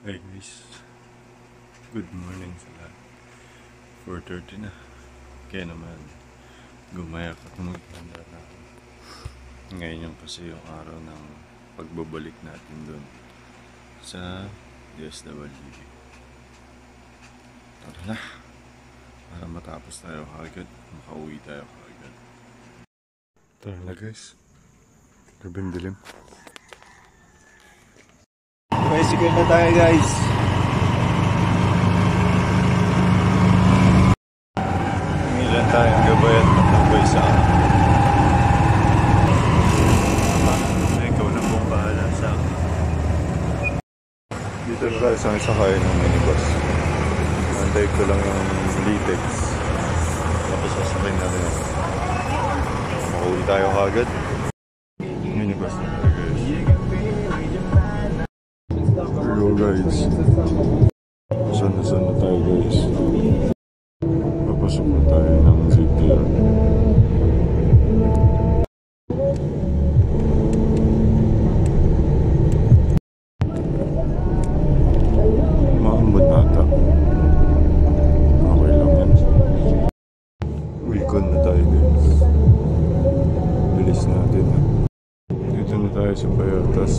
Hey guys, good morning sa lahat. 4:30 na. Kaya naman, gumayak at maghanda na ako. Ngayon yung kasi yung araw ng pagbabalik natin dun sa DSWD. Tara na, para matapos tayo kagad, makauwi tayo kagad. Tara na guys, gabing dilim. Bicycle na tayo guys. Ilan tayong gabay at matambay sa akin. Ikaw na pong bahala sa akin. Dito na tayo sa sakay ng minibus. Antay ko lang yung Litex. Tapos sasakay na rin. Makauwi tayo kagad. Minibus na tayo guys. Hello guys. Saan na tayo guys. Papasok na tayo ng ZTR. Maambot nata. Okay lang yan. Wilcon na tayo guys. Bilis natin. Dito na tayo sa Payatas.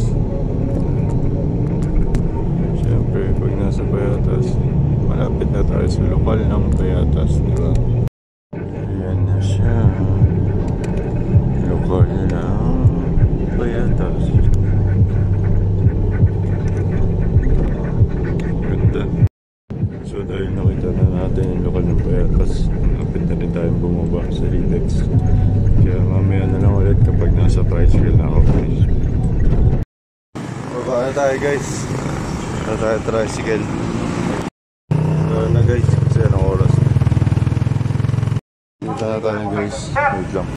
Siyempre, pag nasa Payatas, malapit na tayo sa lokal ng Payatas, di ba? Ayan na siya. Lokal ng Payatas. Ganda. So dahil nakita na natin yung lokal ng Payatas, malapit na rin tayong bumaba sa Litex. Kaya mamaya na lang ulit kapag nasa tricycle na ako. Baba na tayo guys. Na tayo tricycle. Tara na guys, kasi anong oras na. Dito na tayo guys. Wait lang.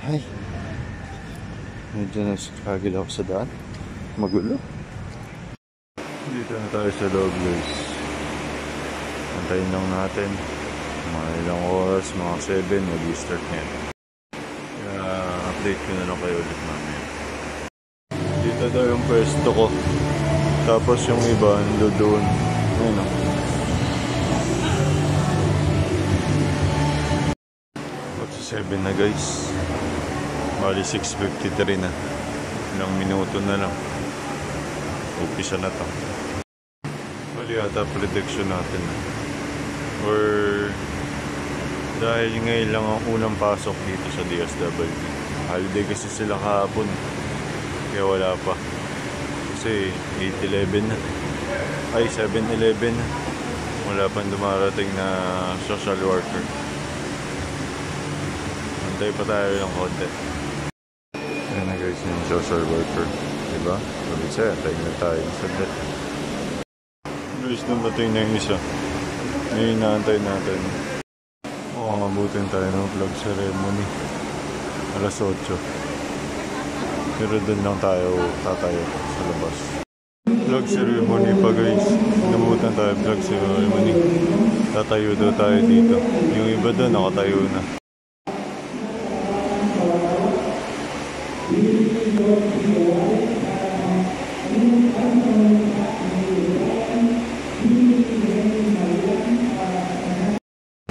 Hi. Medyo nasagil ako sa daan. Magulo. Dito na tayo sa loob guys. Antayin lang natin. Mga ilang oras, mga 7, mag-start na yan. Kaya update ko na lang kayo ulit mamaya. Dito daw yung pwesto ko. Tapos yung iba, ando doon. Ayun o. Sa 7 na guys. Bali 6:53 na. Ilang minuto na lang. Upisa na to. Bali yata prediction natin. Or dahil ngayon lang ang unang pasok dito sa DSWD. Holiday kasi sila kahapon. Kaya wala pa. Kasi 8-11 na. Ay 7-11 na. Wala pang dumarating na social worker. Antay pa tayo ng konti. Ayan na guys yung social worker. Diba? Ulit sa'yo, antay na tayo ng saglit. Guys, nabating na yung isa. Ngayon naantay natin. Mabutin tayo ng flag ceremony. Alas 8. Pero doon lang tayo tatayo sa labas. Flag ceremony pa guys. Namutan tayo flag ceremony. Tatayo daw tayo dito. Yung iba doon nakatayo na.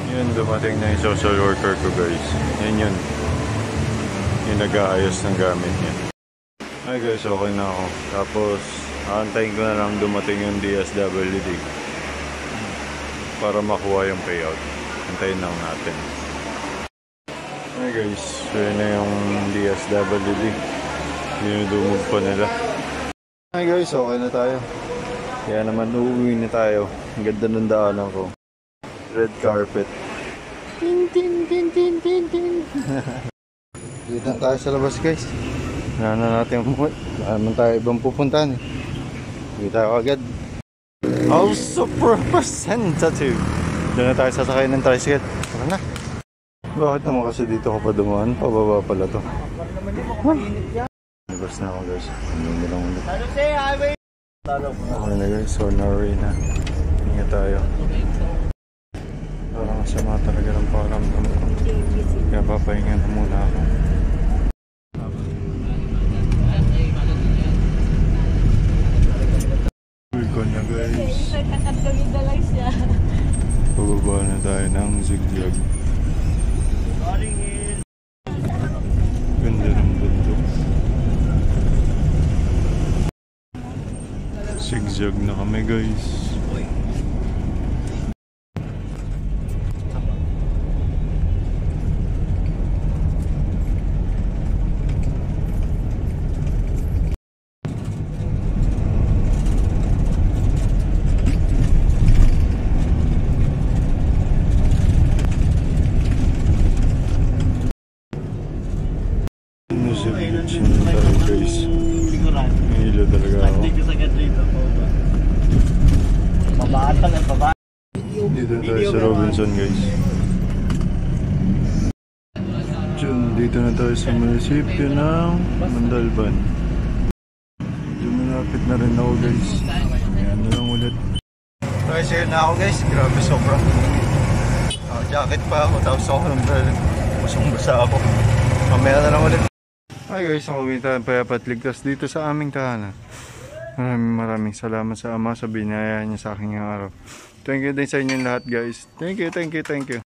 Yun, dumating na yung social worker ko guys. Yan yun. Yung nag-aayos ng gamit niya. Ay guys, okay na ako. Tapos, aantayin ko na lang dumating yung DSWD para makuha yung payout. Antayin lang natin. Ay guys, yun na yung DSWD. Dinudumog pa nila. Ay guys, okay na tayo. Kaya naman uuwi na tayo. Ang ganda ng daanan ko. Red carpet. Tin tin tin tin tin tin. Dito na tayo sa labas guys. Wala na natin umuwi. Wala naman tayo ibang pupuntahan eh. Hindi tayo agad. Also representative. Doon na tayo sasakay ng tricycle. Tara na. Bakit naman kasi dito ka pa dumaan? Pababa pala to. Labas na ako guys. Hindi lang ulit. Okay na guys. So on our way na. Ingat tayo. Parang sama talaga ng pakiramdam ko. Kaya papahinga na muna ako. ko na guys. Kakatulid na lang siya. Pababa na tayo ng zigzag. Ganda ng bundok. Zigzag na kami guys. Sa beach na tayo guys. Mahilo talaga ako. Dito na tayo sa Robinson guys. Dito na tayo sa munisipyo ng Mandalban. Medyo malapit na rin ako guys. Ayan na lang ulit. Okay, sige na ako guys. Grabe sobra. Jacket pa ako. Tapos ako ng basang-basa ako. Mamaya na lang ulit. Hi guys, ako Wintan Payapat Ligtas dito sa aming tahanan. Maraming salamat sa Ama sa binayaan niya sa aking araw. Thank you din sa inyong lahat guys. Thank you.